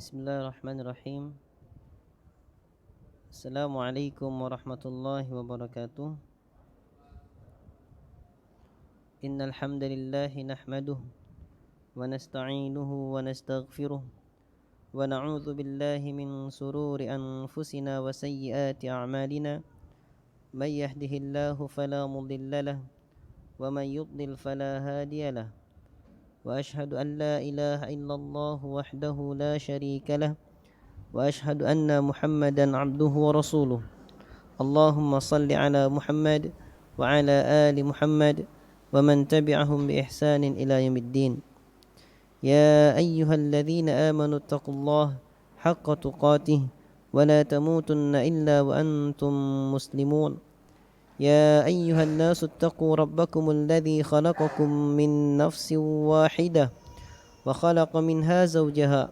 Bismillahirrahmanirrahim. Assalamualaikum warahmatullahi wabarakatuh. Innal hamdalillah nahmaduhu wa nasta'inuhu wa nastaghfiruh wa na'udzu billahi min sururi anfusina wa sayyiati a'malina. May yahdihillahu fala mudilla lahu wa may yudlil fala hadiya lahu. Wa ashhadu an la ilaha illallah wahdahu la syarika lah wa ashhadu anna Muhammadan abduhu wa rasuluh. Allahumma salli ala Muhammad wa ala ali Muhammad wa man tabi'ahum bi ihsanin ila yaumiddin. Ya ayyuhalladzina amanu taqullaha haqqa tuqatih wa la tamutunna illa wa antum muslimun. يا أيها الناس اتقوا ربكم الذي خلقكم من نفس واحدة وخلق منها زوجها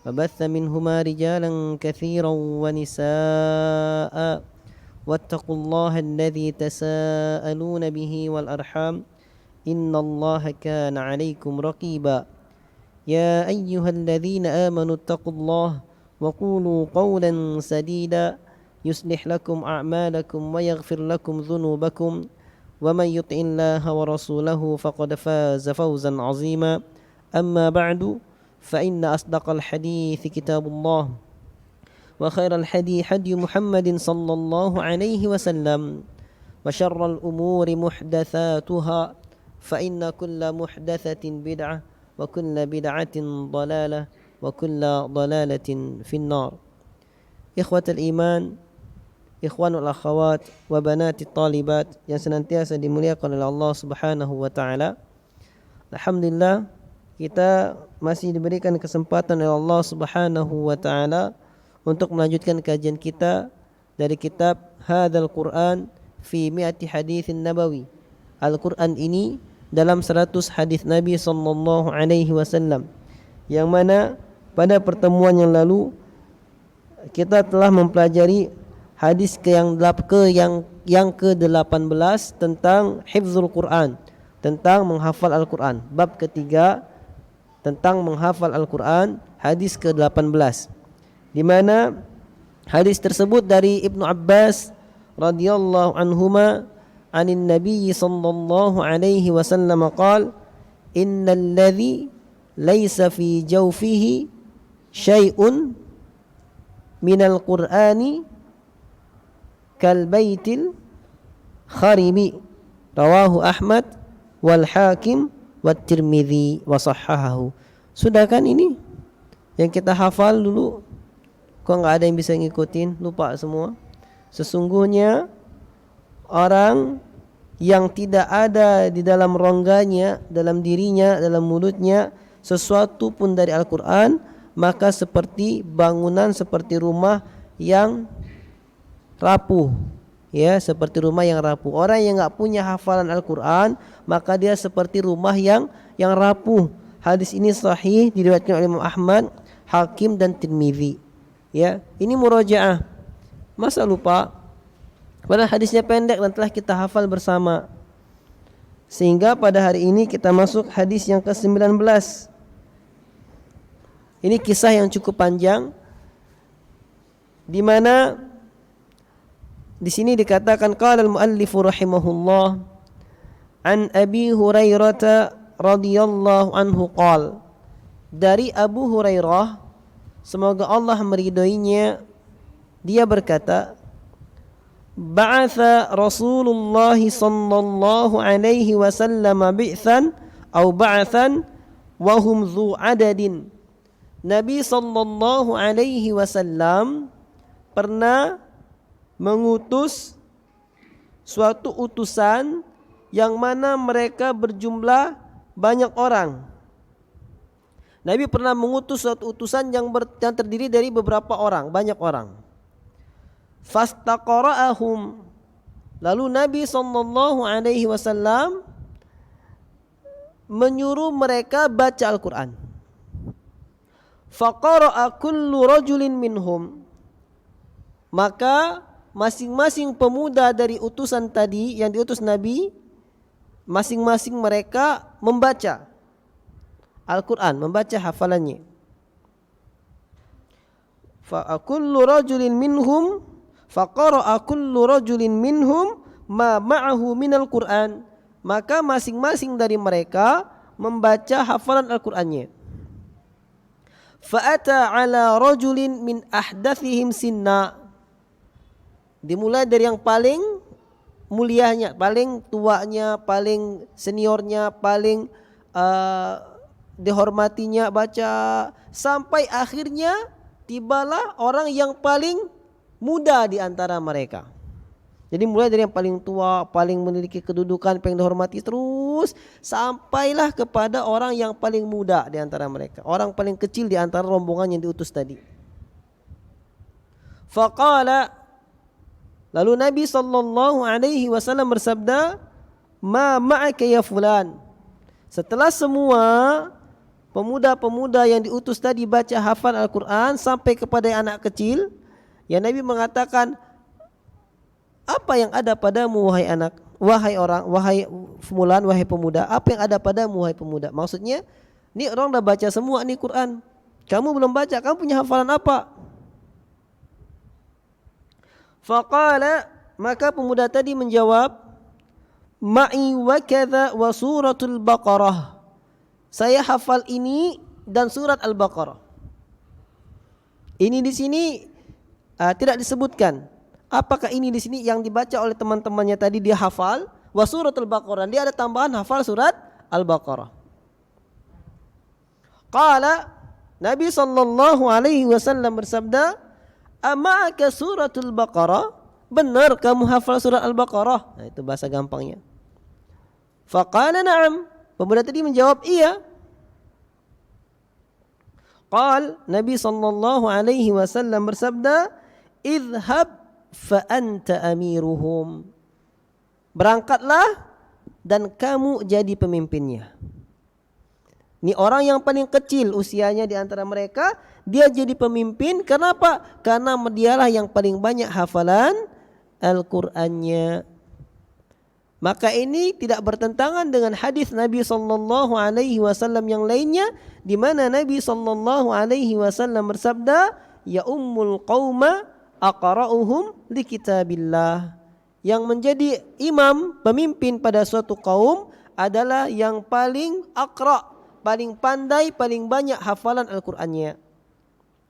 وبث منهما رجالا كثيرا ونساء واتقوا الله الذي تساءلون به والأرحام إن الله كان عليكم رقيبا يا أيها الذين آمنوا اتقوا الله وقولوا قولا سديدا يصلح لكم أعمالكم ويغفر لكم ذنوبكم ومن يطع الله ورسوله فقد فاز فوزا عظيما أما بعد فإن أصدق الحديث كتاب الله وخير الحديث هدي محمد صلى الله عليه وسلم وشر الأمور محدثاتها فإن كل محدثة بدعة وكل بدعة ضلالة وكل ضلالة في النار. إخوة الإيمان, ikhwanul akhwat wa banati talibat yang senantiasa dimuliakan oleh Allah Subhanahu wa taala. Alhamdulillah, kita masih diberikan kesempatan oleh Allah Subhanahu wa taala untuk melanjutkan kajian kita dari kitab Hadzal Quran fi mi'ati haditsin nabawi. Al-Quran ini dalam 100 hadis Nabi sallallahu alaihi wasallam, yang mana pada pertemuan yang lalu kita telah mempelajari hadis yang ke-18 tentang hifzul Quran, tentang menghafal Al-Quran. Bab ketiga tentang menghafal Al-Quran, hadis ke-18, di mana hadis tersebut dari Ibnu Abbas radhiyallahu anhuma anin Nabi sallallahu alaihi wasallam qala innal ladzi laisa fi jawfihi syai'un minal Qur'ani kal baitil kharibi, rawahu Ahmad wal Hakim wat Tirmidzi wa sahhahahu. Sudah kan ini yang kita hafal dulu? Kok enggak ada yang bisa ngikutin? Lupa semua. Sesungguhnya orang yang tidak ada di dalam rongganya, dalam dirinya, dalam mulutnya sesuatu pun dari Al-Quran, maka seperti bangunan, seperti rumah yang rapuh, ya, seperti rumah yang rapuh. Orang yang enggak punya hafalan Al-Quran, maka dia seperti rumah yang rapuh. Hadis ini sahih, diriwayatkan oleh Imam Ahmad, Hakim dan Tirmidzi. Ya, ini murojaah. Masa lupa? Padahal hadisnya pendek dan telah kita hafal bersama. Sehingga pada hari ini kita masuk hadis yang ke-19. Ini kisah yang cukup panjang, di mana di sini dikatakan qala al-muallifu rahimahullah an Abi Hurairah radhiyallahu anhu qala, dari Abu Hurairah semoga Allah meridhoinya, dia berkata, ba'atha Rasulullah sallallahu alaihi wasallam bi'than atau ba'athan wa hum dzu adadin. Nabi sallallahu alaihi wasallam pernah mengutus suatu utusan yang mana mereka berjumlah banyak orang. Nabi pernah mengutus suatu utusan yang terdiri dari beberapa orang, banyak orang. Fastaqra'ahum, lalu Nabi sallallahu alaihi wasallam menyuruh mereka baca Al-Quran. Faqara'a kullu rajulin minhum, maka masing-masing pemuda dari utusan tadi yang diutus Nabi, masing-masing mereka membaca Al-Quran, membaca hafalannya. kullu rajulin minhum faqara'a kullu rajulin minhum ma ma'ahu minal Qur'an. Maka masing-masing dari mereka membaca hafalan Al-Qur'annya. Fa'ata ala rajulin min ahdathihim sinna. Dimulai dari yang paling mulianya, paling tuanya, paling seniornya, paling dihormatinya baca, sampai akhirnya tibalah orang yang paling muda di antara mereka. Jadi mulai dari yang paling tua, paling memiliki kedudukan, paling dihormati, terus sampailah kepada orang yang paling muda di antara mereka, orang paling kecil di antara rombongan yang diutus tadi. Faqala, lalu Nabi SAW bersabda, ma ma'aka ya fulan. Setelah semua pemuda-pemuda yang diutus tadi baca hafal Al-Quran sampai kepada anak kecil, ya Nabi mengatakan, apa yang ada padamu wahai anak, wahai orang, wahai fulan, wahai pemuda, apa yang ada padamu wahai pemuda? Maksudnya, ini orang dah baca semua nih Quran, kamu belum baca, kamu punya hafalan apa? Faqala, maka pemuda tadi menjawab, ma'i wa kadza wa suratul Baqarah. Saya hafal ini dan surat Al-Baqarah. Ini di sini tidak disebutkan. Apakah ini di sini yang dibaca oleh teman-temannya tadi dia hafal wa suratul Baqarah, dia ada tambahan hafal surat Al-Baqarah. Qala, Nabi SAW bersabda, ama'aka suratul Baqarah? Benar kamu hafal surat Al-Baqarah? Nah, itu bahasa gampangnya. Faqala na'am. Pemuda tadi menjawab iya. Qal, Nabi SAW bersabda, idhab fa anta amiruhum. Berangkatlah dan kamu jadi pemimpinnya. Ini orang yang paling kecil usianya di antara mereka, dia jadi pemimpin. Kenapa? Karena dialah yang paling banyak hafalan Al-Qur'annya. Maka ini tidak bertentangan dengan hadis Nabi SAW yang lainnya, di mana Nabi SAW bersabda, ya ummul qauma aqra'uhum li kitabillah. Yang menjadi imam, pemimpin pada suatu kaum adalah yang paling aqra', paling pandai, paling banyak hafalan Al-Qur'annya.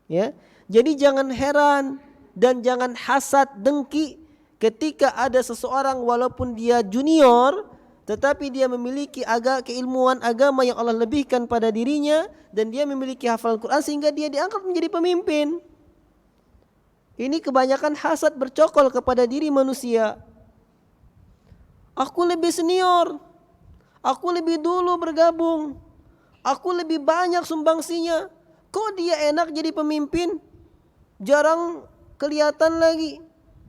Ya. Jadi jangan heran dan jangan hasad dengki ketika ada seseorang walaupun dia junior tetapi dia memiliki keilmuan agama yang Allah lebihkan pada dirinya dan dia memiliki hafalan Quran sehingga dia diangkat menjadi pemimpin. Ini kebanyakan hasad bercokol kepada diri manusia. Aku lebih senior, aku lebih dulu bergabung, aku lebih banyak sumbangsinya. Kok dia enak jadi pemimpin? Jarang kelihatan lagi.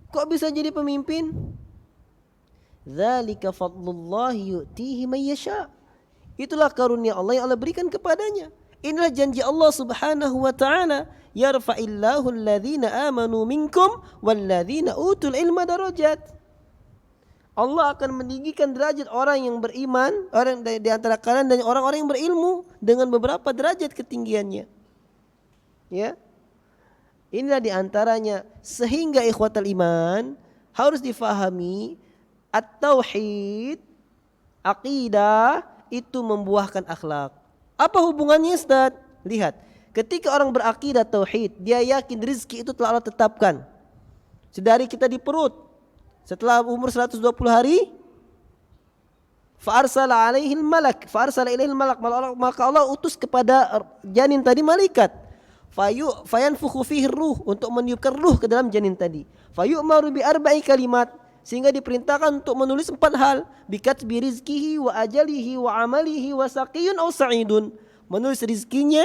Kok bisa jadi pemimpin? Dzalika fadlullahi yu'tihi man yasha. Itulah karunia Allah yang Allah berikan kepadanya. Inilah janji Allah Subhanahu wa taala, yarfa'illahu alladhina amanu minkum walladhina utul ilma darajat. Allah akan meninggikan derajat orang yang beriman, orang di antara kalian dan orang-orang yang berilmu dengan beberapa derajat ketinggiannya. Ya. Inilah di antaranya, sehingga ikhwatal iman harus difahami at-tauhid, aqidah itu membuahkan akhlak. Apa hubungannya Ustaz? Lihat, ketika orang berakidah tauhid, dia yakin rezeki itu telah Allah tetapkan. Sedari kita di perut, setelah umur 120 hari, fa'arsala alaihil malak, maka Allah utus kepada janin tadi malaikat. Fayanfukhu fihi ruh, untuk meniupkan ruh ke dalam janin tadi. Fayu'maru bi arba'i kalimat, sehingga diperintahkan untuk menulis 4 hal, bikatbi rizkihi wa ajalihi wa amalihi wa saqiyun aw sa'idun. Menulis rizkinya,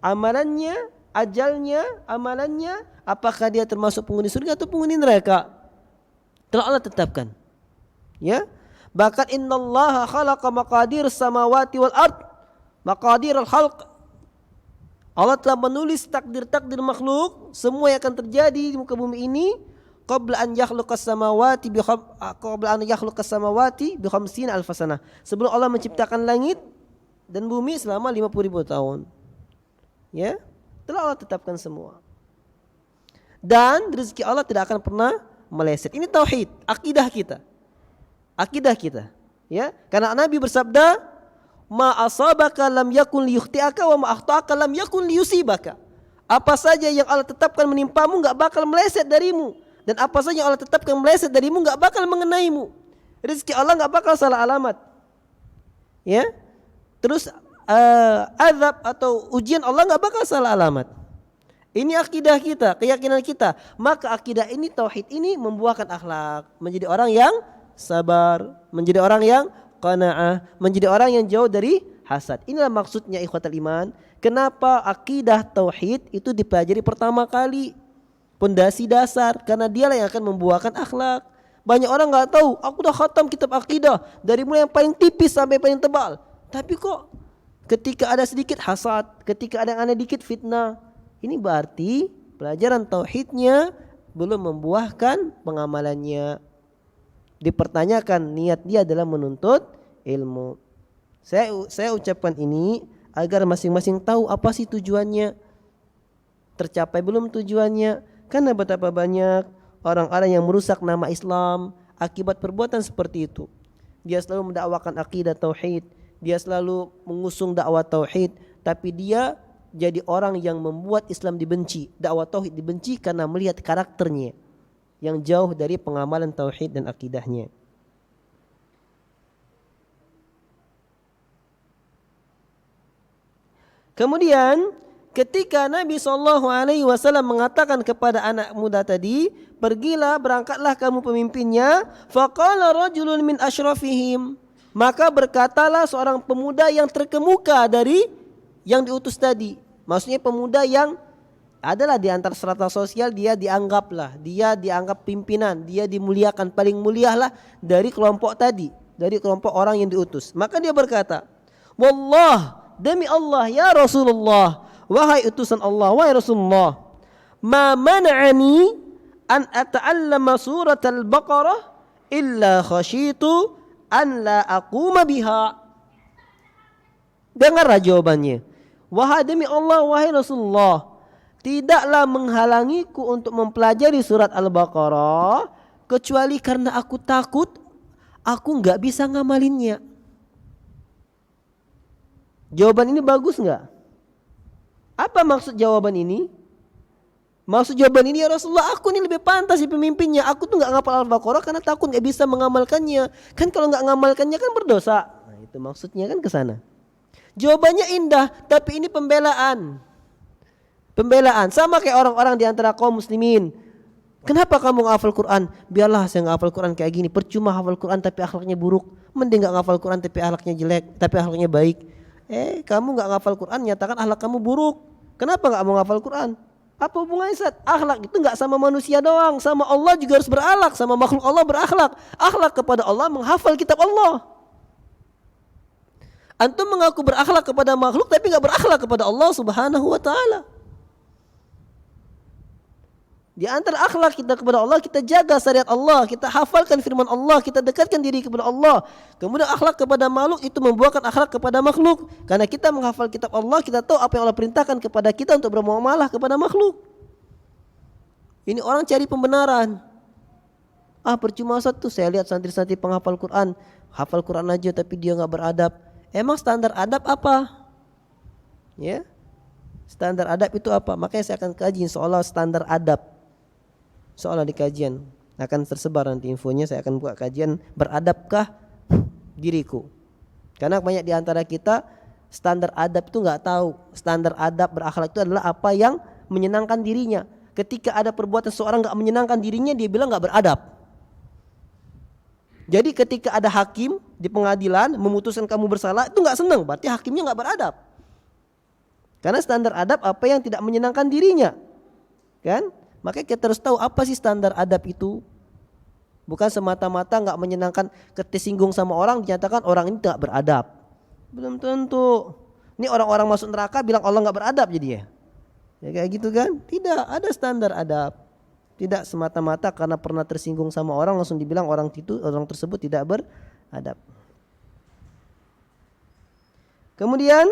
amalannya, ajalnya, amalannya, apakah dia termasuk penghuni surga atau penghuni neraka. Telah Allah tetapkan. Ya. Bahkan innallaha khalaqa maqadir samawati wal ard, maqadir al-khalq. Allah telah menulis takdir-takdir makhluk, semua yang akan terjadi di muka bumi ini qabla an yakhluqas samawati bi khamsina alf sanah. Sebelum Allah menciptakan langit dan bumi selama 50.000 tahun. Ya, telah Allah tetapkan semua. Dan rezeki Allah tidak akan pernah meleset. Ini tauhid, akidah kita. Akidah kita. Ya, karena Nabi bersabda, "Ma asabaka lam yakun liyukhti'aka wa ma akhta'aka lam yakun liyusibaka." Apa saja yang Allah tetapkan menimpamu enggak bakal meleset darimu, dan apa saja yang Allah tetapkan meleset darimu enggak bakal mengenaimu. Rezeki Allah enggak bakal salah alamat. Ya. Terus azab atau ujian Allah enggak bakal salah alamat. Ini akidah kita, keyakinan kita. Maka akidah ini, tauhid ini membuahkan akhlak, menjadi orang yang sabar, menjadi orang yang qanaah, menjadi orang yang jauh dari hasad. Inilah maksudnya ikhwatal iman. Kenapa akidah tauhid itu dipelajari pertama kali, pondasi dasar, karena dialah yang akan membuahkan akhlak. Banyak orang nggak tahu, aku udah khatam kitab akidah dari mulai yang paling tipis sampai paling tebal, tapi kok ketika ada sedikit hasad, ketika ada yang aneh dikit fitnah, ini berarti pelajaran tauhidnya belum membuahkan pengamalannya. Dipertanyakan niat dia adalah menuntut ilmu. Saya ucapkan ini agar masing-masing tahu apa sih tujuannya, tercapai belum tujuannya. Karena betapa banyak orang-orang yang merusak nama Islam akibat perbuatan seperti itu. Dia selalu mendakwakan akidah tauhid, dia selalu mengusung dakwah tauhid, tapi dia jadi orang yang membuat Islam dibenci, dakwah tauhid dibenci karena melihat karakternya yang jauh dari pengamalan tauhid dan akidahnya. Kemudian ketika Nabi SAW mengatakan kepada anak muda tadi, pergilah, berangkatlah kamu pemimpinnya. Faqala rajulun min asyrafihim, maka berkatalah seorang pemuda yang terkemuka dari yang diutus tadi. Maksudnya pemuda yang adalah di antara strata sosial, dia dianggap pimpinan, dia dimuliakan, paling mulialah dari kelompok tadi, dari kelompok orang yang diutus. Maka dia berkata, "Wallah, demi Allah ya Rasulullah, wahai utusan Allah, wahai Rasulullah, ma mana'ani an ata'allama surat al-Baqarah illa khasyitu an la aquma biha." Dengarlah jawabannya. Wahai demi Allah, wahai Rasulullah, tidaklah menghalangiku untuk mempelajari surat Al-Baqarah kecuali karena aku takut aku enggak bisa ngamalinnya. Jawaban ini bagus enggak? Apa maksud jawaban ini? Maksud jawaban ini, ya Rasulullah, aku ini lebih pantas di pemimpinnya. Aku tuh enggak ngapal Al-Baqarah karena takut enggak bisa mengamalkannya. Kan kalau enggak ngamalkannya kan berdosa. Nah, itu maksudnya kan ke sana. Jawabannya indah, tapi ini pembelaan. Pembelaan sama kayak orang-orang di antara kaum muslimin. Kenapa kamu ngafal Quran? Biarlah saya ngafal Quran kayak gini. Percuma hafal Quran tapi akhlaknya buruk. Mending enggak ngafal Quran tapi akhlaknya jelek, tapi akhlaknya baik. Kamu enggak ngafal Quran, nyatakan akhlak kamu buruk. Kenapa enggak mau ngafal Quran? Apa hubungannya, Ustaz? Akhlak itu enggak sama manusia doang, sama Allah juga harus berakhlak, sama makhluk Allah berakhlak. Akhlak kepada Allah menghafal kitab Allah. Antum mengaku berakhlak kepada makhluk tapi enggak berakhlak kepada Allah Subhanahu wa taala. Di antara akhlak kita kepada Allah, kita jaga syariat Allah, kita hafalkan firman Allah, kita dekatkan diri kepada Allah. Kemudian akhlak kepada makhluk itu membuahkan akhlak kepada makhluk. Karena kita menghafal kitab Allah, kita tahu apa yang Allah perintahkan kepada kita untuk bermuamalah kepada makhluk. Ini orang cari pembenaran. Percuma satu, saya lihat santri-santri penghafal Quran, hafal Quran aja tapi dia enggak beradab. Emang standar adab apa? Ya. Standar adab itu apa? Makanya saya akan kaji insyaallah standar adab. Soalnya di kajian akan tersebar nanti infonya, saya akan buat kajian beradabkah diriku. Karena banyak di antara kita standar adab itu enggak tahu. Standar adab berakhlak itu adalah apa yang menyenangkan dirinya. Ketika ada perbuatan seorang enggak menyenangkan dirinya, dia bilang enggak beradab. Jadi ketika ada hakim di pengadilan memutuskan kamu bersalah, itu enggak senang, berarti hakimnya enggak beradab. Karena standar adab apa yang tidak menyenangkan dirinya. Kan? Makanya kita harus tahu apa sih standar adab itu. Bukan semata-mata enggak menyenangkan, ketersinggung sama orang dinyatakan orang ini tidak beradab. Belum tentu. Ini orang-orang masuk neraka bilang Allah enggak beradab jadinya. Ya kayak gitu kan? Tidak, ada standar adab. Tidak semata-mata karena pernah tersinggung sama orang langsung dibilang orang tersebut tidak beradab. Kemudian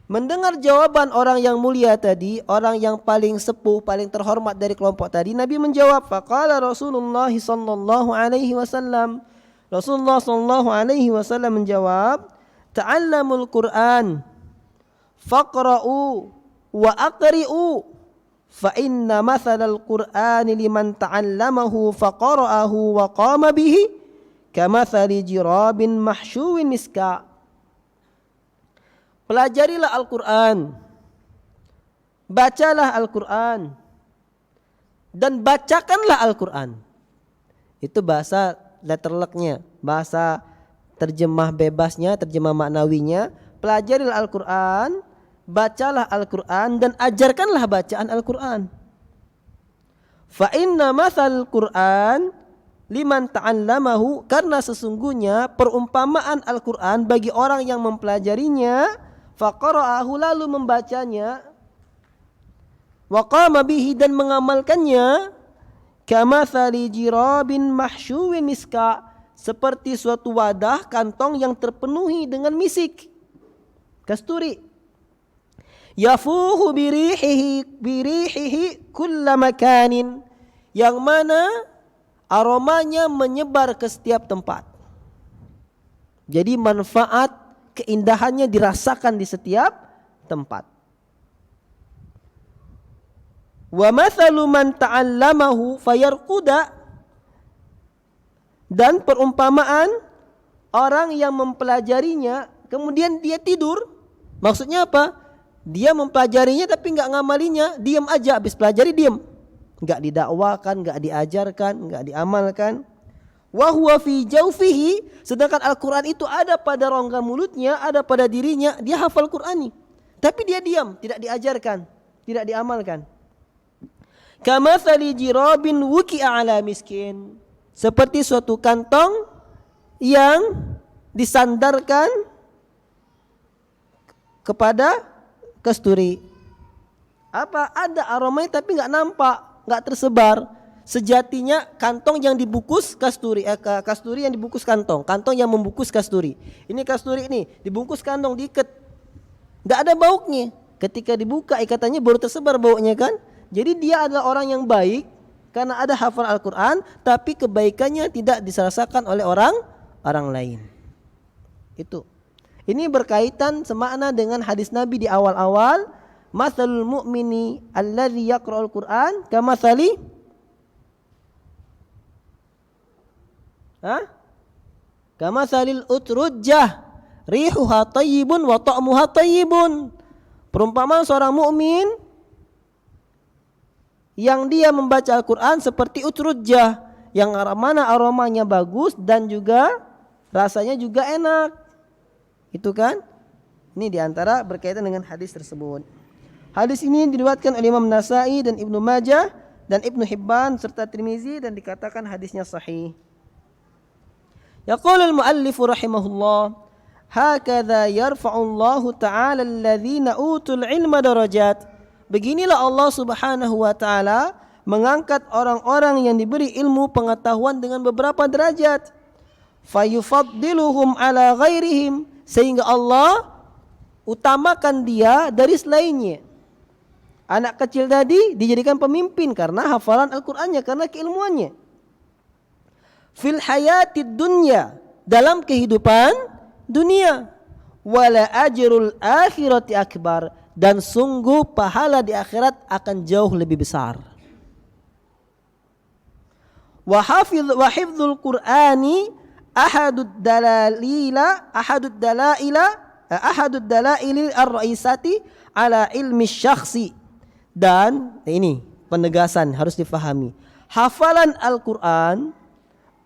Mendengar jawaban orang yang mulia tadi, orang yang paling sepuh, paling terhormat dari kelompok tadi, Nabi menjawab, faqala Rasulullah sallallahu alaihi wasallam. Rasulullah sallallahu alaihi wasallam menjawab, ta'allamul Qur'an faqra'u wa aqri'u fa inna mathalal Qur'ani liman ta'allamahu faqara'ahu wa qama bihi kamathali jirabin mahsyuwin miska. Pelajarilah Al-Quran, bacalah Al-Quran, dan bacakanlah Al-Quran. Itu bahasa letterleknya, bahasa terjemah bebasnya, terjemah maknawinya. Pelajarilah Al-Quran, bacalah Al-Quran, dan ajarkanlah bacaan Al-Quran. Fa inna mathal Quran liman ta'allamahu, karena sesungguhnya perumpamaan Al-Quran bagi orang yang mempelajarinya, faqara'ahu, lalu membacanya, wa qama bihi, dan mengamalkannya, kamathali jirabin mahsyuwin miska, seperti suatu wadah kantong yang terpenuhi dengan misik, kasturi, yafuhu birihihi kulla makanin, yang mana aromanya menyebar ke setiap tempat. Jadi manfaat keindahannya dirasakan di setiap tempat. Wa mathalu man ta'allamahu fayarquda, dan perumpamaan orang yang mempelajarinya kemudian dia tidur. Maksudnya apa? Dia mempelajarinya tapi enggak ngamalinya, diam aja, habis pelajari diam. Enggak didakwakan, enggak diajarkan, enggak diamalkan. Wa huwa fi jawfihi, sedangkan Al-Quran itu ada pada rongga mulutnya, ada pada dirinya, dia hafal Qur'ani, tapi dia diam, tidak diajarkan, tidak diamalkan. Kamathali jirabin wuki'a ala miskin, seperti suatu kantong yang disandarkan kepada kasturi. Apa? Ada aromanya tapi enggak nampak, enggak tersebar. Sejatinya kantong yang dibungkus kasturi, kasturi yang dibungkus kantong yang membungkus kasturi. Ini kasturi ini dibungkus kantong, diikat, nggak ada baunya. Ketika dibuka ikatannya baru tersebar baunya kan. Jadi dia adalah orang yang baik karena ada hafal Al-Quran, tapi kebaikannya tidak dirasakan oleh orang lain. Itu. Ini berkaitan semakna dengan hadis Nabi di awal-awal, mathalul mu'mini alladzi yaqra'ul Qur'an kamathali kamathalil utrujjah rihuha tayyibun wa ta'muha tayyibun. Perumpamaan seorang mukmin yang dia membaca Al-Quran seperti utrujjah, yang mana aromanya bagus dan juga rasanya juga enak. Itu kan? Ini diantara berkaitan dengan hadis tersebut. Hadis ini diriwayatkan oleh Imam Nasa'i dan Ibnu Majah dan Ibnu Hibban serta Tirmizi, dan dikatakan hadisnya sahih. Yaqulul muallifu rahimahullah, hakadha yarfa'ullahu ta'ala alladhina utul ilma darajat. Beginilah Allah Subhanahu wa taala mengangkat orang-orang yang diberi ilmu pengetahuan dengan beberapa derajat. Fayufaddiluhum ala ghairihim, sehingga Allah utamakan dia dari selainnya. Anak kecil tadi dijadikan pemimpin karena hafalan Al-Qur'annya, karena keilmuannya. Fil hayatid dunya, dalam kehidupan dunia. Wala ajrul akhirati akbar, dan sungguh pahala di akhirat akan jauh lebih besar. Wa hifdzul Qur'ani ahadud dalail ar-ra'isati ala ilmi syakhsi. Dan ini penegasan harus difahami. Hafalan Al-Qur'an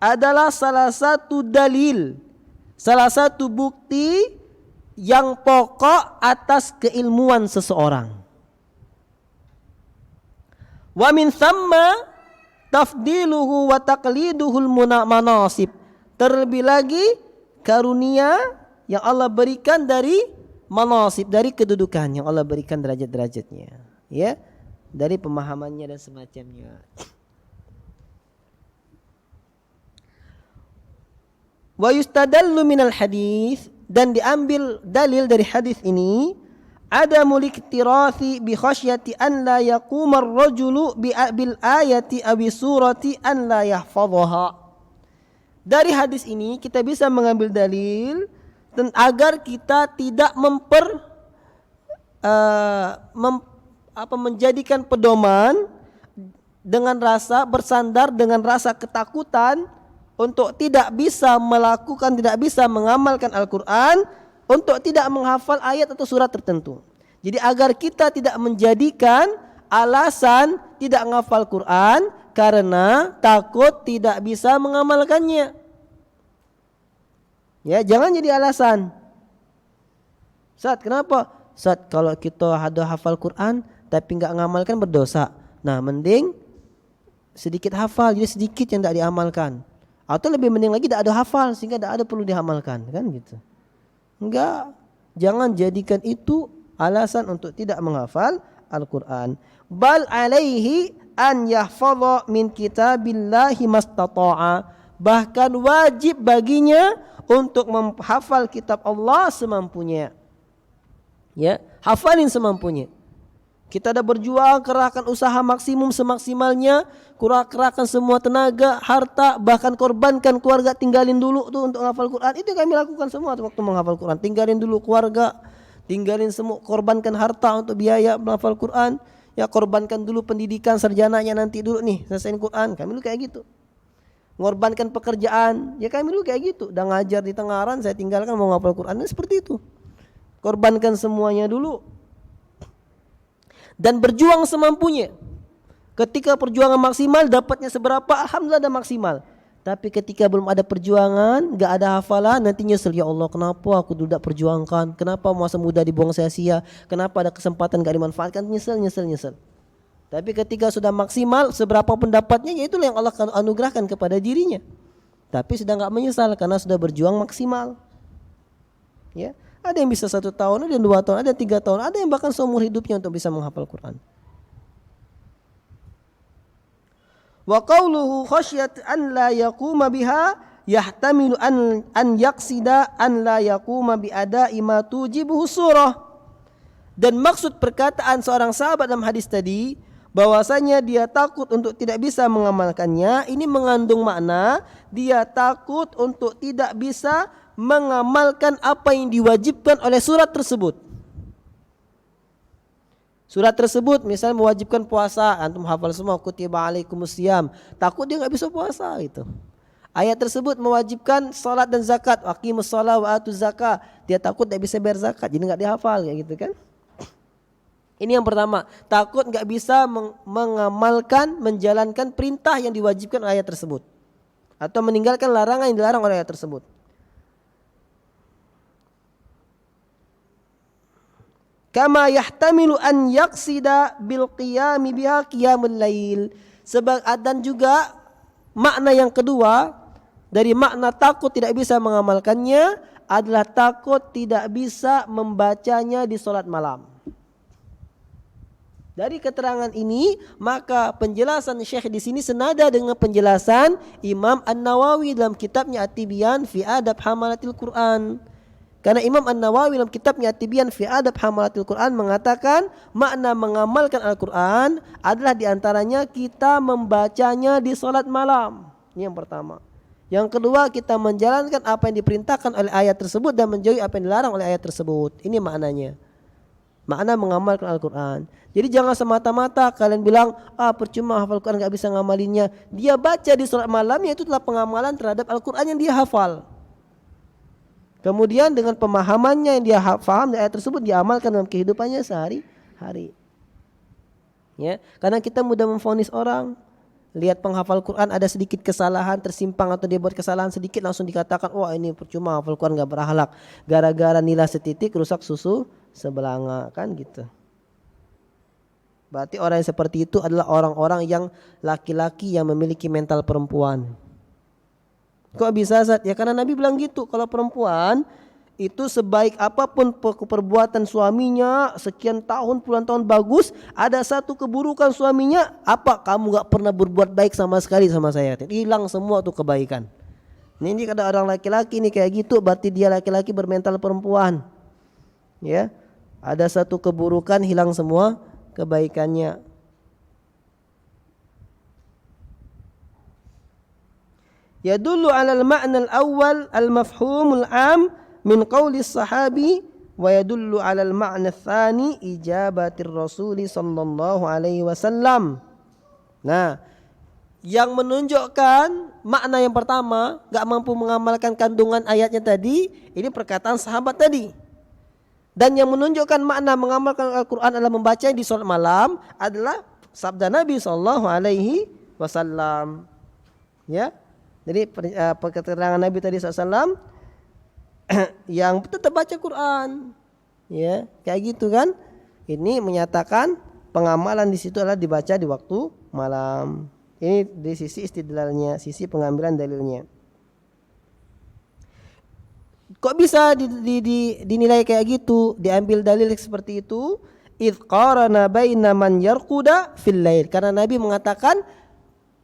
adalah salah satu dalil, salah satu bukti yang pokok atas keilmuan seseorang. Wa min thamma tafdiluhu wa taqliduhul manasib. Terlebih lagi karunia yang Allah berikan dari manasib, dari kedudukan yang Allah berikan derajat-derajatnya, ya, dari pemahamannya dan semacamnya. Wa yustadallu minal hadis, dan diambil dalil dari hadis ini, adamul iktirathi bi khasyati an la yaquma ar-rajulu bil ayati aw surati an la yahfadhaha. Dari hadis ini kita bisa mengambil dalil agar kita tidak menjadikan pedoman dengan rasa bersandar dengan rasa ketakutan untuk tidak bisa melakukan, tidak bisa mengamalkan Al-Quran, untuk tidak menghafal ayat atau surat tertentu. Jadi agar kita tidak menjadikan alasan tidak menghafal Quran karena takut tidak bisa mengamalkannya. Ya, jangan jadi alasan. Ustaz, kenapa? Ustaz, kalau kita ada hafal Quran tapi enggak mengamalkan berdosa. Nah, mending sedikit hafal, jadi sedikit yang tidak diamalkan. Atau lebih mending lagi tidak ada hafal sehingga tidak ada perlu diamalkan, kan gitu. Enggak, jangan jadikan itu alasan untuk tidak menghafal Al-Quran. Bal alaihi an yahfadha min kitabillahi mastata'a. Bahkan wajib baginya untuk menghafal kitab Allah semampunya. Ya, hafalin semampunya. Kita dah berjuang, kerahkan usaha maksimum semaksimalnya, kerahkan semua tenaga, harta, bahkan korbankan keluarga, tinggalin dulu tuh untuk menghafal Quran. Itu kami lakukan semua waktu menghafal Quran. Tinggalin dulu keluarga, tinggalin semua, korbankan harta untuk biaya menghafal Quran. Ya, korbankan dulu pendidikan sarjananya nanti dulu nih, selesaiin Quran. Kami dulu kayak gitu. Ngorbankan pekerjaan, ya kami dulu kayak gitu. Udah ngajar di Tengaran, saya tinggalkan mau menghafal Quran. Seperti itu. Korbankan semuanya dulu. Dan berjuang semampunya. Ketika perjuangan maksimal, dapatnya seberapa, alhamdulillah dah maksimal. Tapi ketika belum ada perjuangan, gak ada hafalan, nanti nyesel, ya Allah kenapa aku tidak perjuangkan, kenapa masa muda dibuang sia-sia, kenapa ada kesempatan gak dimanfaatkan, nyesel. Tapi ketika sudah maksimal, seberapa pendapatnya, ya itulah yang Allah anugerahkan kepada dirinya. Tapi sudah gak menyesal karena sudah berjuang maksimal. Ya. Ada yang bisa 1 tahun, ada yang 2 tahun, ada yang 3 tahun, ada yang bahkan seumur hidupnya untuk bisa menghafal Quran. Wa qawluhu khasyat an la yaquma biha yahtamilu an yaqsida an la yaquma bi ada'i ma tujibuhu surah. Dan maksud perkataan seorang sahabat dalam hadis tadi bahwasanya dia takut untuk tidak bisa mengamalkannya, ini mengandung makna dia takut untuk tidak bisa mengamalkan apa yang diwajibkan oleh surat tersebut. Surat tersebut misal mewajibkan puasa, antum hafal semua kutiba alaikumusiyam, takut dia enggak bisa puasa gitu. Ayat tersebut mewajibkan salat dan zakat, aqimus shalah wa atuz zakah, dia takut enggak bisa bayar zakat, jadi enggak dihafal kayak gitu kan. Ini yang pertama, takut enggak bisa mengamalkan, menjalankan perintah yang diwajibkan oleh ayat tersebut, atau meninggalkan larangan yang dilarang oleh ayat tersebut. Kama yahtamilu an yaqsida bil qiyami biha qiyamul lail. Dan juga makna yang kedua dari makna takut tidak bisa mengamalkannya adalah takut tidak bisa membacanya di salat malam. Dari keterangan ini maka penjelasan Syekh di sini senada dengan penjelasan Imam An-Nawawi dalam kitabnya At-Tibyan fi Adab Hamalatil Quran. Karena Imam An-Nawawi dalam kitabnya At-Tibyan fi Adab Hamalatil Quran mengatakan makna mengamalkan Al-Quran adalah diantaranya kita membacanya di salat malam. Ini yang pertama. Yang kedua, kita menjalankan apa yang diperintahkan oleh ayat tersebut dan menjauhi apa yang dilarang oleh ayat tersebut. Ini maknanya. Makna mengamalkan Al-Quran. Jadi jangan semata-mata kalian bilang, percuma hafal Al-Quran gak bisa ngamalinnya. Dia baca di salat malam, yaitu telah pengamalan terhadap Al-Quran yang dia hafal. Kemudian dengan pemahamannya yang dia faham dari ayat tersebut diamalkan dalam kehidupannya sehari-hari. Ya, karena kita mudah memvonis orang. Lihat penghafal Quran ada sedikit kesalahan, tersimpang atau dia buat kesalahan sedikit langsung dikatakan, wah ini percuma hafal Quran gak berakhlak. Gara-gara nilai setitik rusak susu sebelanga, kan gitu. Berarti orang yang seperti itu adalah orang-orang yang laki-laki yang memiliki mental perempuan. Kok bisa Zat? Ya karena Nabi bilang gitu, kalau perempuan itu sebaik apapun perbuatan suaminya, sekian tahun, puluhan tahun bagus, ada satu keburukan suaminya, apa kamu gak pernah berbuat baik sama sekali sama saya, hilang semua tuh kebaikan. Ini kada orang laki-laki ini kayak gitu, berarti dia laki-laki bermental perempuan. Ya, Ada satu keburukan, hilang semua kebaikannya. Yadullu 'ala al-ma'na al-awwal al-mafhum al-'am min qawli as-sahabi wa yadullu 'ala al-ma'na ats-tsani ijabatir rasul sallallahu alaihi wasallam. Nah, yang menunjukkan makna yang pertama, gak mampu mengamalkan kandungan ayatnya tadi, ini perkataan sahabat tadi. Dan yang menunjukkan makna mengamalkan Al-Quran adalah membaca di sholat malam adalah sabda Nabi sallallahu alaihi wasallam. Ya, jadi keterangan Nabi tadi SAW yang tetap baca Quran, ya kayak gitu kan? Ini menyatakan pengamalan di situ adalah dibaca di waktu malam. Ini dari sisi istidlalnya, sisi pengambilan dalilnya. Kok bisa dinilai kayak gitu, diambil dalil seperti itu? Idz qarana baina man yarquda fil lail. Karena Nabi mengatakan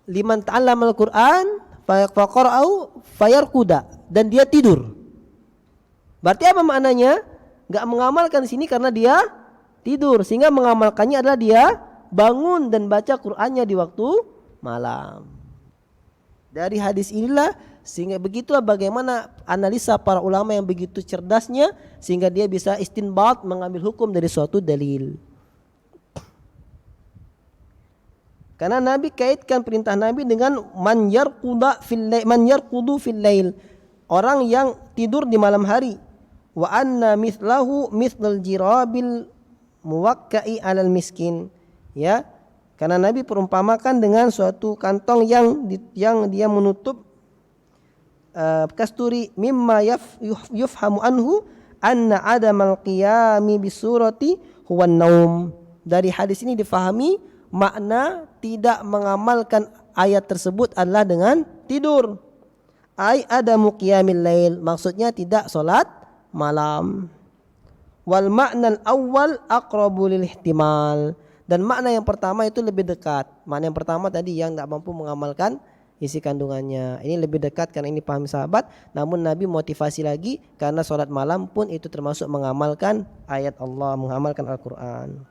liman ta'allama al-Qur'an faqara'u fayarquda, dan dia tidur. Berarti apa maknanya? Enggak mengamalkan di sini karena dia tidur, sehingga mengamalkannya adalah dia bangun dan baca Qur'annya di waktu malam. Dari hadis inilah sehingga begitulah bagaimana analisa para ulama yang begitu cerdasnya sehingga dia bisa istinbat, mengambil hukum dari suatu dalil. Karena Nabi kaitkan perintah Nabi dengan man yarqudu fil lail, orang yang tidur di malam hari. Wa anna mithlahu mithlal jirabil muwakka'i 'alal miskin. Ya, karena Nabi perumpamakan dengan suatu kantong yang dia menutup kasturi mimma yufhamu anhu anna adamal qiyami bisurati huwa naum. Dari hadis ini difahami makna tidak mengamalkan ayat tersebut adalah dengan tidur. Ai adamu qiyamil lail, maksudnya tidak salat malam. Wal ma'na al-awwal aqrabu lil ihtimal. Dan makna yang pertama itu lebih dekat. Makna yang pertama tadi yang tidak mampu mengamalkan isi kandungannya. Ini lebih dekat karena ini paham sahabat. Namun Nabi motivasi lagi karena sholat malam pun itu termasuk mengamalkan ayat Allah, mengamalkan Al-Quran.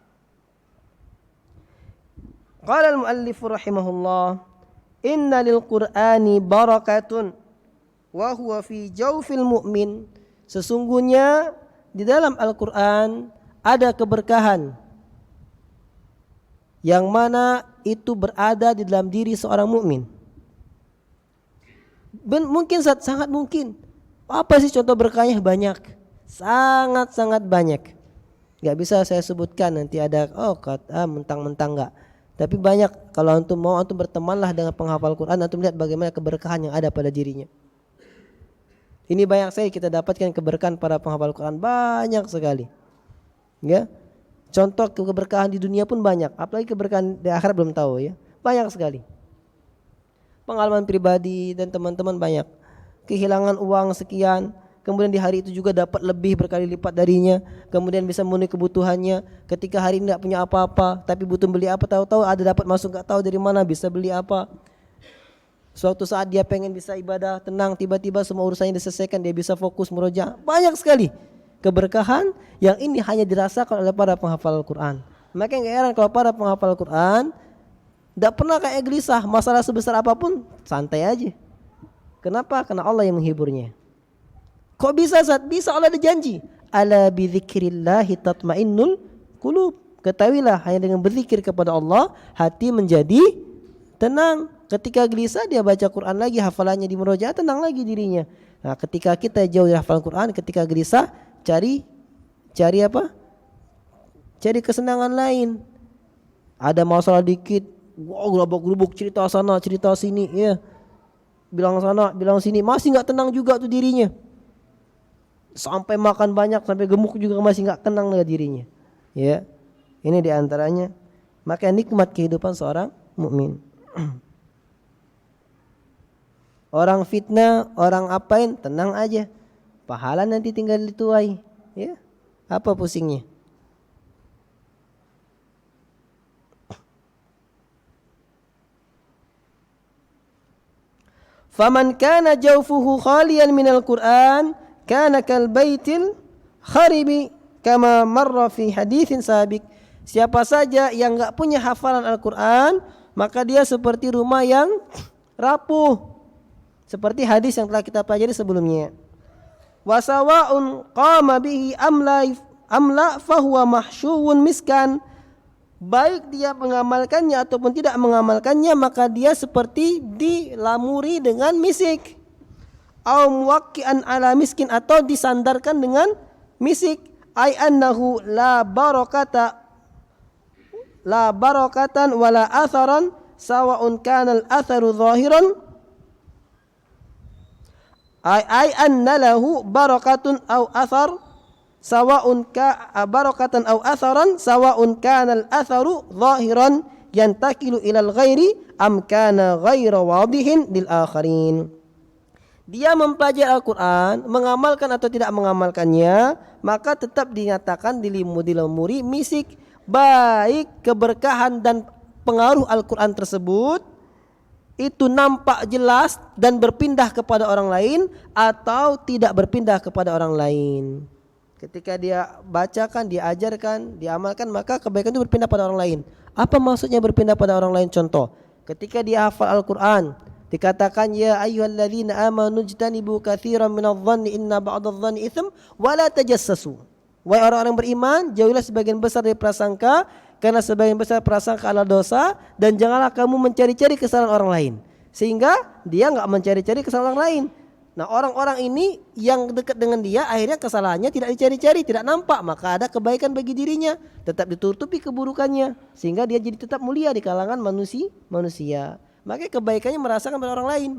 Qala al-muallif rahimahullah, inna lil Qur'ani barakatun wa huwa fi jawfil mu'min. Sesungguhnya di dalam Al-Quran ada keberkahan yang mana itu berada di dalam diri seorang mukmin. Mungkin sangat mungkin. Apa sih contoh berkahnya? Banyak, sangat banyak. Gak bisa saya sebutkan, nanti ada mentang-mentang enggak. Tapi banyak. Kalau antum mau, antum bertemanlah dengan penghafal Quran, antum lihat bagaimana keberkahan yang ada pada dirinya. Ini banyak sekali kita dapatkan keberkahan para penghafal Quran, banyak sekali. Ya. Contoh keberkahan di dunia pun banyak, apalagi keberkahan di akhirat belum tahu ya. Banyak sekali. Pengalaman pribadi dan teman-teman banyak. Kehilangan uang sekian, kemudian di hari itu juga dapat lebih berkali lipat darinya, kemudian bisa memenuhi kebutuhannya. Ketika hari ini tidak punya apa-apa, tapi butuh beli apa, tahu-tahu ada dapat masuk, enggak tahu dari mana bisa beli apa. Suatu saat dia pengen bisa ibadah tenang, tiba-tiba semua urusannya diselesaikan, dia bisa fokus murojaah. Banyak sekali keberkahan yang ini hanya dirasakan oleh para penghafal Al-Quran. Maka enggak heran kalau para penghafal Al-Quran tidak pernah kayak gelisah, masalah sebesar apapun santai aja. Kenapa? Karena Allah yang menghiburnya. Kok bisa Zat? Bisa, Allah ada janji. Ala bidzikrillahi tatmainnul qulub. Ketahuilah hanya dengan berzikir kepada Allah hati menjadi tenang. Ketika gelisah dia baca Quran lagi, hafalannya di murojaah, tenang lagi dirinya. Nah, ketika kita jauh dari hafalan Quran, ketika gelisah cari apa? Cari kesenangan lain. Ada masalah dikit, wow, gerabak-gerubuk, cerita sana, cerita sini, ya. Bilang sana, bilang sini, masih enggak tenang juga tuh dirinya. Sampai makan banyak, sampai gemuk juga masih enggak tenang dengan dirinya. Ya. Ini diantaranya. Maka nikmat kehidupan seorang mukmin. Orang fitnah, orang apain, tenang aja. Pahala nanti tinggal dituai, ya. Apa pusingnya? Faman kana jawfuhu khaliyan minal Qur'an kana kal baitil kharibi kama marra fi haditsin sabiq. Siapa saja yang enggak punya hafalan Al-Qur'an, maka dia seperti rumah yang rapuh. Seperti hadis yang telah kita pelajari sebelumnya. Wa sawa'un qama bihi amla fahuwa mahsyuun miskan. Baik dia mengamalkannya ataupun tidak mengamalkannya, maka dia seperti dilamuri dengan misik. Au muwakki'an ala miskin, atau disandarkan dengan misik. Ai annahu la barakatan wala atharan sawa'un kana al-atharu zahiran. Ai anna lahu barakatun au athar sawa'un barakatan aw atharan sawa'un kana al-atharu zahiran yantakilu ilal ghairi am kana ghaira wadihin lil akharin. Dia mempelajari Al-Qur'an, mengamalkan atau tidak mengamalkannya, maka tetap dinyatakan dilamuri misik, baik keberkahan dan pengaruh Al-Qur'an tersebut itu nampak jelas dan berpindah kepada orang lain atau tidak berpindah kepada orang lain. Ketika dia bacakan, dia ajarkan, dia amalkan, maka kebaikan itu berpindah pada orang lain. Apa maksudnya berpindah pada orang lain? Contoh, ketika dia hafal Al-Quran, dikatakan ya ayyuhalladzina amanu jtanibu katsiran minadh-dhanni inna ba'dadh-dhanni itsm wa la tajassasu. Wahai orang-orang beriman, jauhilah sebagian besar dari prasangka, karena sebagian besar prasangka adalah dosa, dan janganlah kamu mencari-cari kesalahan orang lain. Sehingga dia enggak mencari-cari kesalahan orang lain. Nah, orang-orang ini yang dekat dengan dia akhirnya kesalahannya tidak dicari-cari, tidak nampak, maka ada kebaikan bagi dirinya, tetap ditutupi keburukannya, sehingga dia jadi tetap mulia di kalangan manusia. Maka kebaikannya merasakan pada orang lain.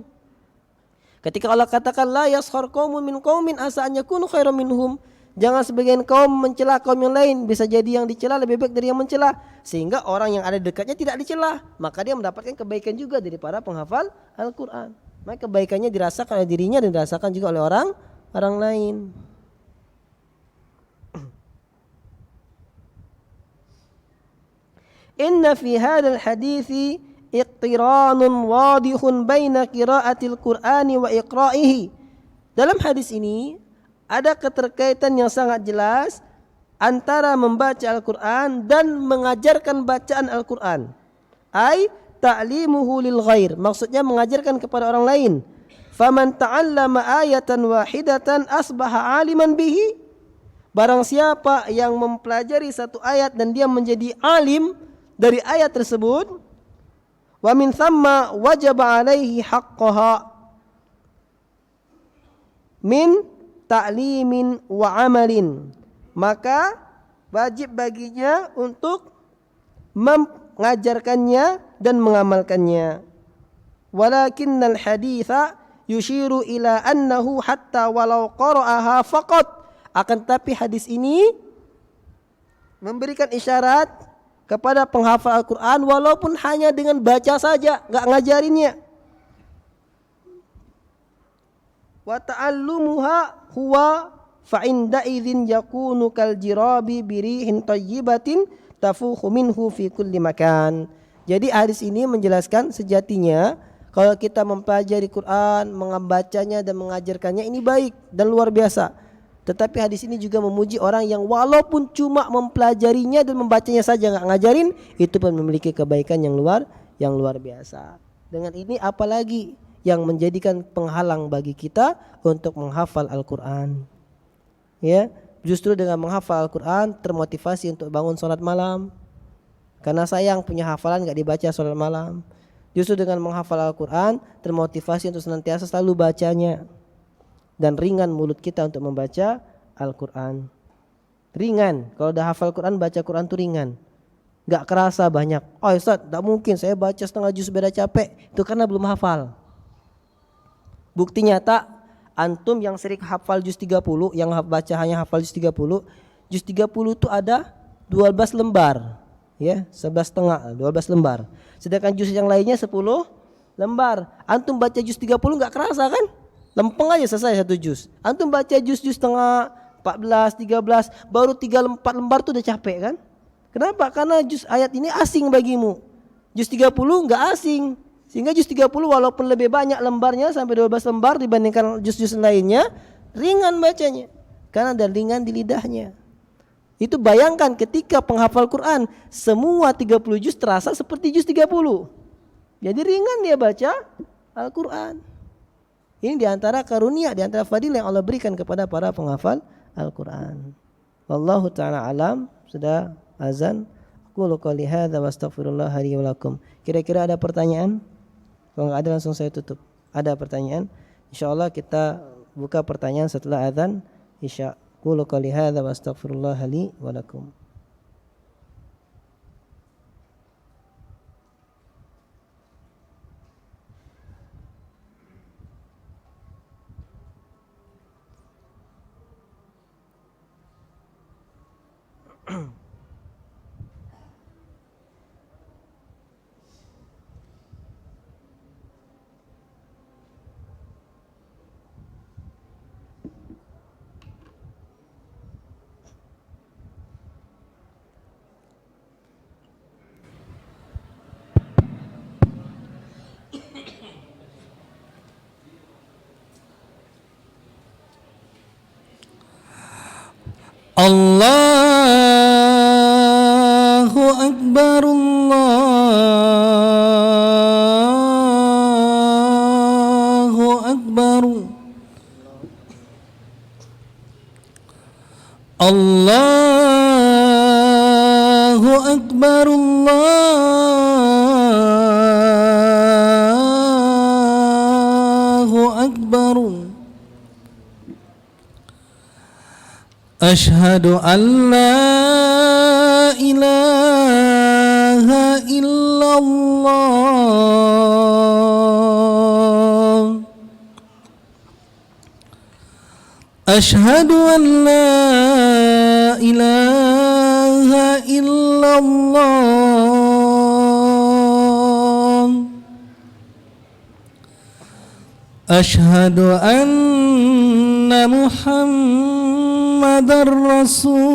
Ketika Allah katakan la yaskhar qaumun min qaumin asa an yakunu khairan minhum, jangan sebagian kaum mencela kaum yang lain, bisa jadi yang dicela lebih baik dari yang mencela, sehingga orang yang ada dekatnya tidak dicela, maka dia mendapatkan kebaikan juga dari para penghafal Al-Qur'an. Maka kebaikannya dirasakan oleh dirinya dan dirasakan juga oleh orang lain. Inna fi hadzal hadithi iqtiranun wadihun baina qiraatil Qur'ani wa iqra'ihi. Dalam hadis ini ada keterkaitan yang sangat jelas antara membaca Al-Qur'an dan mengajarkan bacaan Al-Qur'an. Ai ta'limuhu lil ghair, maksudnya mengajarkan kepada orang lain. Faman ta'allama ayatan wahidatan asbaha aliman bihi. Barang siapa yang mempelajari satu ayat dan dia menjadi alim dari ayat tersebut, wa min thamma wajaba alaihi haqqaha min ta'limin wa amalin, maka wajib baginya untuk mengajarkannya dan mengamalkannya. Walakinnal haditha yushiru ila annahu hatta walau qara'aha faqat, akan tetapi hadis ini memberikan isyarat kepada penghafal Al-Quran walaupun hanya dengan baca saja, enggak ngajarinnya. Wa ta'allumuha huwa fa inda idzin yakunu kal jirabi birihin thayyibatin tafuhu minhu fi kulli makan. Jadi hadis ini menjelaskan sejatinya kalau kita mempelajari Quran, membacanya dan mengajarkannya ini baik dan luar biasa. Tetapi hadis ini juga memuji orang yang walaupun cuma mempelajarinya dan membacanya saja enggak ngajarin, itu pun memiliki kebaikan yang luar biasa. Dengan ini apalagi yang menjadikan penghalang bagi kita untuk menghafal Al-Quran. Ya, justru dengan menghafal Al-Quran termotivasi untuk bangun sholat malam. Karena sayang punya hafalan enggak dibaca sholat malam. Justru dengan menghafal Al-Quran termotivasi untuk senantiasa selalu bacanya. Dan ringan mulut kita untuk membaca Al-Quran. Ringan, kalau udah hafal Quran, baca Quran itu ringan, gak kerasa banyak. Oh Ustaz, gak mungkin saya baca setengah juz beda capek. Itu karena belum hafal. Bukti nyata, antum yang sering hafal juz 30, yang baca hanya hafal juz 30 itu ada 12 lembar, ya, 11,5, 12 lembar. Sedangkan juz yang lainnya 10 lembar. Antum baca juz 30 gak kerasa kan? Lempeng aja selesai satu juz. Antum baca juz-juz setengah 14, 13, baru 3-4 lembar tuh udah capek kan? Kenapa? Karena juz ayat ini asing bagimu. Juz 30 enggak asing. Sehingga juz 30 walaupun lebih banyak lembarnya sampai 12 lembar dibandingkan juz-juz lainnya, ringan bacanya. Karena ada ringan di lidahnya. Itu bayangkan ketika penghafal Quran semua 30 juz terasa seperti juz 30. Jadi ringan dia baca Al-Quran. Ini diantara karunia, diantara fadilah yang Allah berikan kepada para penghafal Al-Quran. Wallahu ta'ala alam. Sudah azan. Qulu qouli hadza wa astaghfirullah li wa lakum. Kira-kira ada pertanyaan? Kalau enggak ada langsung saya tutup. Ada pertanyaan? Insyaallah kita buka pertanyaan setelah azan Isya. Qulu qouli hadza wa astaghfirullah li wa lakum. Allahu Akbar, Allahu Akbar, Allahu Akbar, Allahu Akbar. Ashhadu an la ilaha illallah. Ashhadu an la ilaha illallah. Ashhadu anna Muhammadar Rasulullah.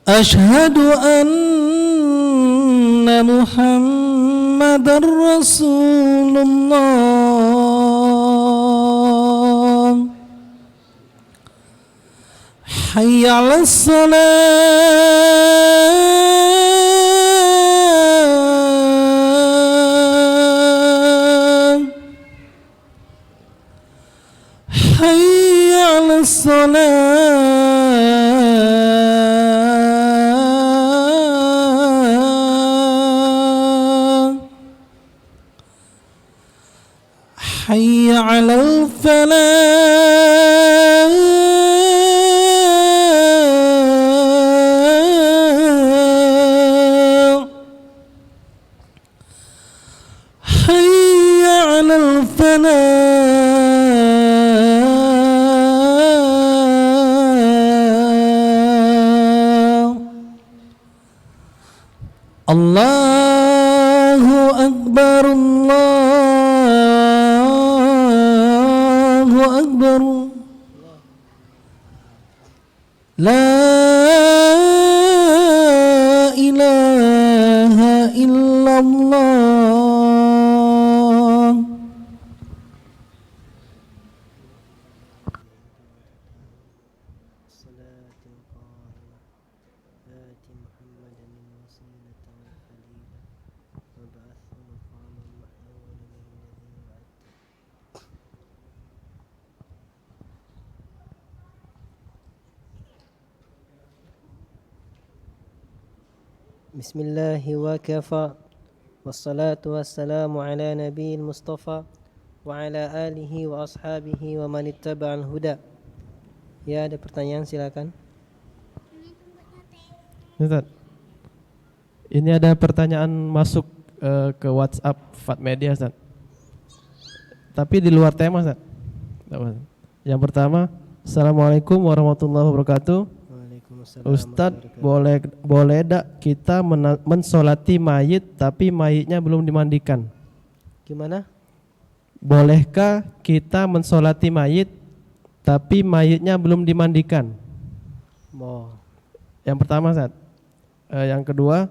Ashhadu anna Muhammadar Rasulullah. Hayya 'alas salat. Hayya 'alas salat. Hayya 'alal falah. Hayya 'alal falah. Allahu Akbar, Allahu Akbar. La ilaha illallah. Bismillahi wa kafa. Wassalatu wassalamu ala nabiyil mustafa wa ala alihi wa ashabihi wa man ittaba'al huda. Ya, ada pertanyaan silakan. Ustaz, ini ada pertanyaan masuk ke WhatsApp Fatmedia, Ustaz. Tapi di luar tema, Ustaz. Yang pertama, Assalamualaikum warahmatullahi wabarakatuh. Ustadz, boleh tak kita mensolati mayit tapi mayitnya belum dimandikan? Gimana? Bolehkah kita mensolati mayit tapi mayitnya belum dimandikan? Oh. Yang pertama, Ustadz. Yang kedua,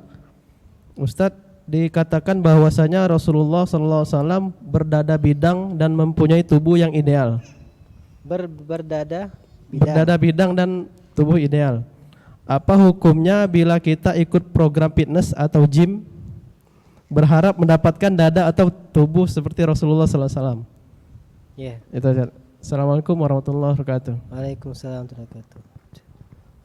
Ustadz, dikatakan bahwasanya Rasulullah SAW berdada bidang dan mempunyai tubuh yang ideal. Berdada Berdada bidang dan tubuh ideal. Apa hukumnya bila kita ikut program fitness atau gym berharap mendapatkan dada atau tubuh seperti Rasulullah SAW? Ya. Itu aja. Assalamualaikum warahmatullahi wabarakatuh. Waalaikumsalam warahmatullahi wabarakatuh.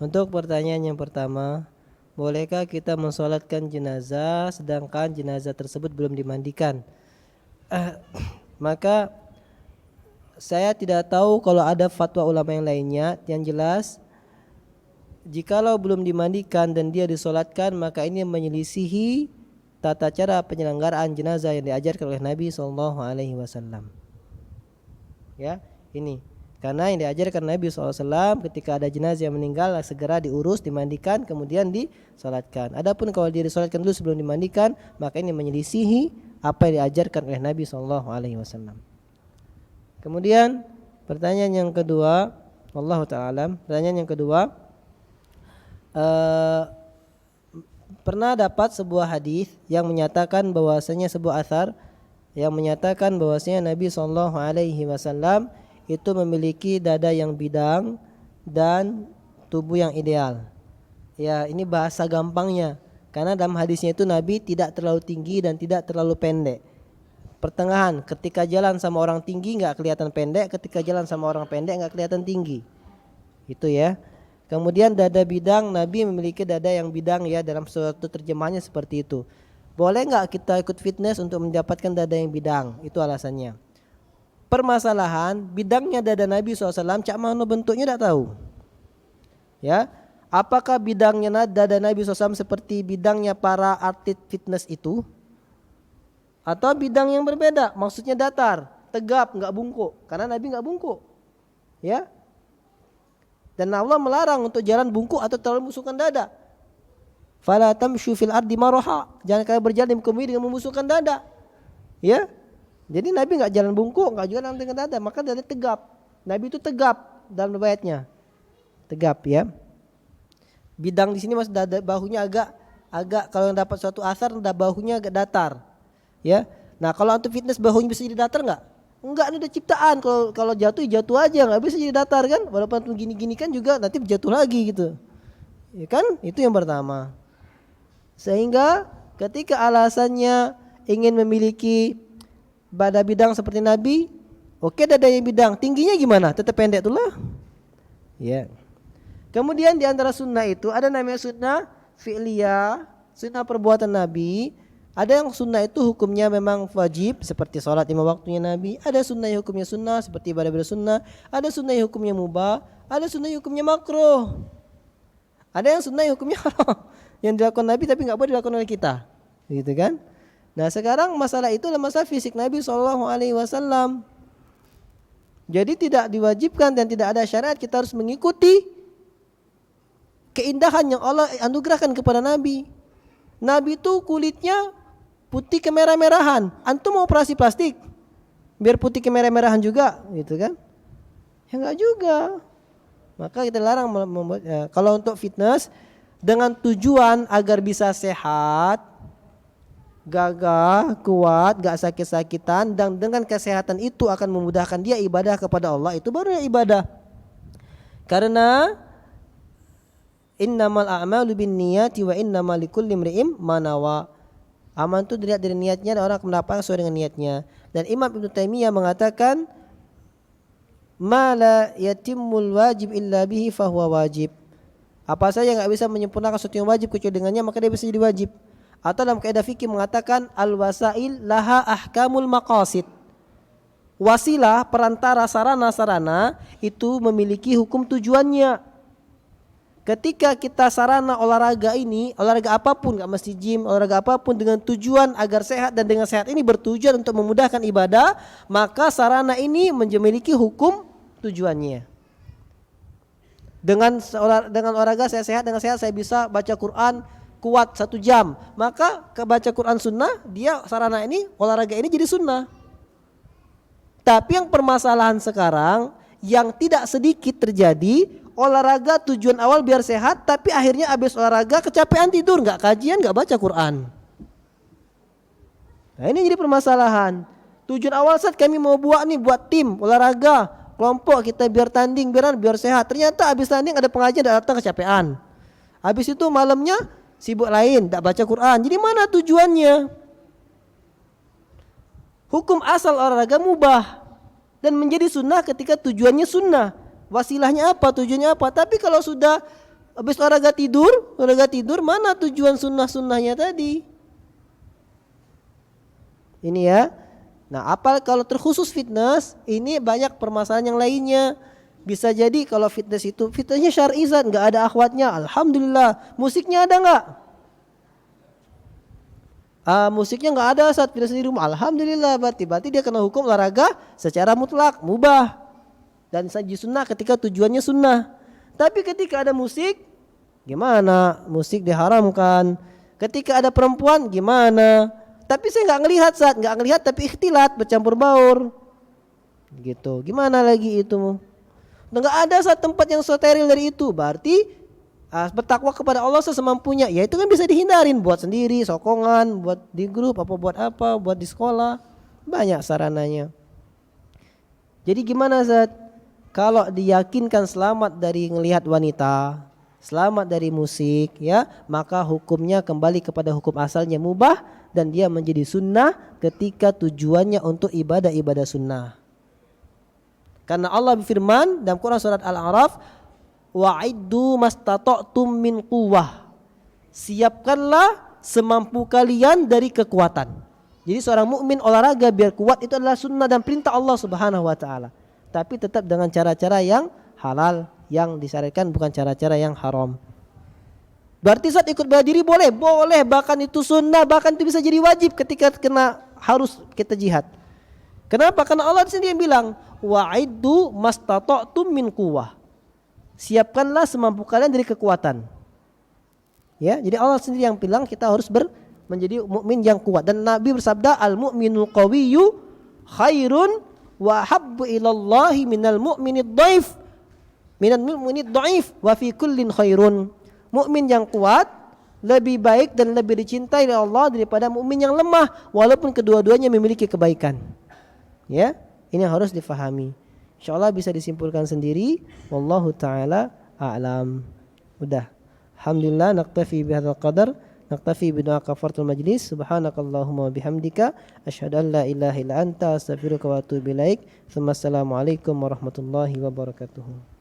Untuk pertanyaan yang pertama, bolehkah kita mensolatkan jenazah sedangkan jenazah tersebut belum dimandikan? Maka saya tidak tahu kalau ada fatwa ulama yang lainnya. Yang jelas, jikalau belum dimandikan dan dia disolatkan, maka ini menyelisihi tata cara penyelenggaraan jenazah yang diajarkan oleh Nabi SAW. Ya, ini karena yang diajarkan Nabi SAW ketika ada jenazah yang meninggal segera diurus, dimandikan, kemudian disolatkan. Adapun kalau dia disolatkan dulu sebelum dimandikan, maka ini menyelisihi apa yang diajarkan oleh Nabi SAW. Kemudian pertanyaan yang kedua, wallahu ta'ala, pertanyaan yang kedua, pernah dapat sebuah hadis yang menyatakan bahwasanya sebuah athar yang menyatakan bahwasanya Nabi SAW itu memiliki dada yang bidang dan tubuh yang ideal. Ya, ini bahasa gampangnya. Karena dalam hadisnya itu Nabi tidak terlalu tinggi dan tidak terlalu pendek. Pertengahan, ketika jalan sama orang tinggi nggak kelihatan pendek, ketika jalan sama orang pendek nggak kelihatan tinggi. Itu ya. Kemudian dada bidang, Nabi memiliki dada yang bidang ya, dalam suatu terjemahannya seperti itu. Boleh nggak kita ikut fitness untuk mendapatkan dada yang bidang? Itu alasannya. Permasalahan bidangnya dada Nabi SAW, cak mana bentuknya tidak tahu. Ya, apakah bidangnya dada Nabi SAW seperti bidangnya para atlet fitness itu? Atau bidang yang berbeda, maksudnya datar, tegap, nggak bungkuk. Karena Nabi nggak bungkuk. Ya. Dan Allah melarang untuk jalan bungkuk atau terlalu membusukkan dada. Fala tamshu fil ardi maraha. Jangan kalian berjalan di muka bumi dengan membusukkan dada. Ya. Jadi Nabi enggak jalan bungkuk, enggak juga dengan dada, maka dada tegap. Nabi itu tegap dalam riwayatnya. Tegap ya. Bidang di sini mas dada bahunya agak kalau yang dapat suatu asar bahunya agak datar. Ya. Nah, kalau untuk fitness bahunya bisa jadi datar enggak? Enggak, ini udah ciptaan. Kalau jatuh aja, enggak bisa jadi datar kan? Walaupun gini-gini kan juga nanti jatuh lagi gitu. Ya kan? Itu yang pertama. Sehingga ketika alasannya ingin memiliki dada bidang seperti Nabi, oke, dada yang bidang, tingginya gimana? Tetap pendek itulah. Ya. Kemudian di antara sunnah itu ada namanya sunnah fi'liyah, sunnah perbuatan Nabi. Ada yang sunnah itu hukumnya memang wajib seperti sholat 5 waktunya Nabi. Ada sunnah yang hukumnya sunnah seperti ibadah bersunnah. Ada sunnah yang hukumnya mubah. Ada sunnah yang hukumnya makruh. Ada yang sunnah yang hukumnya haram, yang dilakukan Nabi tapi nggak boleh dilakukan oleh kita, gitu kan? Nah sekarang masalah itu adalah masalah fisik Nabi SAW. Jadi tidak diwajibkan dan tidak ada syariat kita harus mengikuti keindahan yang Allah anugerahkan kepada Nabi. Nabi itu kulitnya putih kemerah-merahan. Antum mau operasi plastik biar putih kemerah-merahan juga, gitu kan? Ya enggak juga. Maka kita larang membuat kalau untuk fitness dengan tujuan agar bisa sehat, gagah, kuat, gak sakit-sakitan, dan dengan kesehatan itu akan memudahkan dia ibadah kepada Allah, itu baru ibadah. Karena innamal a'malu binniyati wa innamal likulli imri'in ma nawa. Amal itu dilihat dari niatnya dan orang akan mendapatkan sesuai dengan niatnya. Dan Imam Ibnu Taimiyah mengatakan ma la yatimmul wajib illa bihi fahuwa wajib. Apa saja yang enggak bisa menyempurnakan sesuatu yang wajib kecuali dengannya, maka dia bisa jadi wajib. Atau dalam kaidah fikih mengatakan al-wasail laha ahkamul maqasid. Wasilah, perantara, sarana-sarana itu memiliki hukum tujuannya. Ketika kita sarana olahraga ini, olahraga apapun, enggak mesti gym, olahraga apapun dengan tujuan agar sehat dan dengan sehat ini bertujuan untuk memudahkan ibadah, maka sarana ini memiliki hukum tujuannya. Dengan olahraga saya sehat, dengan sehat saya bisa baca Quran kuat 1 jam, maka kebaca Quran sunnah, dia sarana ini, olahraga ini jadi sunnah. Tapi yang permasalahan sekarang yang tidak sedikit terjadi, olahraga tujuan awal biar sehat, tapi akhirnya habis olahraga kecapean tidur, nggak kajian, nggak baca Quran. Nah ini jadi permasalahan. Tujuan awal saat kami mau buat tim olahraga, kelompok kita biar tanding, biar sehat. Ternyata habis tanding ada pengajian datang kecapean. Habis itu malamnya sibuk lain, tak baca Quran. Jadi mana tujuannya? Hukum asal olahraga mubah dan menjadi sunnah ketika tujuannya sunnah. Wasilahnya apa, tujuannya apa. Tapi kalau sudah habis olahraga tidur, mana tujuan sunnah-sunnahnya tadi? Ini ya. Nah, apa kalau terkhusus fitness, ini banyak permasalahan yang lainnya. Bisa jadi kalau fitnessnya syar'i Zat, enggak ada akhwatnya, alhamdulillah. Musiknya ada enggak? Musiknya enggak ada saat fitness di rumah, alhamdulillah. Berarti dia kena hukum olahraga secara mutlak, mubah. Dan saji sunnah ketika tujuannya sunnah. Tapi ketika ada musik, gimana? Musik diharamkan. Ketika ada perempuan, gimana? Tapi saya nggak ngelihat tapi ikhtilat, bercampur baur. Gitu. Gimana lagi itu? Nggak ada saat tempat yang steril dari itu. Berarti bertakwa kepada Allah sesemampunya. Ya itu kan bisa dihindarin, buat sendiri, sokongan, buat di grup, buat di sekolah. Banyak sarananya. Jadi gimana Zat? Kalau diyakinkan selamat dari ngelihat wanita, selamat dari musik, ya, maka hukumnya kembali kepada hukum asalnya mubah dan dia menjadi sunnah ketika tujuannya untuk ibadah sunnah. Karena Allah berfirman dalam Quran surat Al-A'raf, wa'iddu mastata'tum min quwwah. Siapkanlah semampu kalian dari kekuatan. Jadi seorang mukmin olahraga biar kuat itu adalah sunnah dan perintah Allah Subhanahu wa taala. Tapi tetap dengan cara-cara yang halal, yang disyariatkan, bukan cara-cara yang haram. Berarti saat ikut bela diri boleh, bahkan itu sunnah, bahkan itu bisa jadi wajib ketika harus kita jihad. Kenapa? Karena Allah sendiri yang bilang, wa'iddu mastata'tum min quwwah. Siapkanlah semampu kalian dari kekuatan. Ya, jadi Allah sendiri yang bilang kita harus menjadi mukmin yang kuat. Dan Nabi bersabda, al-mu'minul qawiyyu khairun wa habbu ilallahi minal mu'minid dhaif. Minal mu'minid dhaif wa fi kullin khairun. Mukmin yang kuat lebih baik dan lebih dicintai oleh Allah daripada mukmin yang lemah, walaupun kedua-duanya memiliki kebaikan. Ya, ini yang harus difahami. Insyaallah bisa disimpulkan sendiri. Wallahu taala a'lam. Udah. Alhamdulillah, naktafi bihadzal qadar. Naktafi bidu'a kafaratul majlis. Subhanakallahumma wa bihamdika asyhadu an la ilaha illa anta astaghfiruka wa atubu ilaik. Assalamualaikum warahmatullahi wabarakatuh.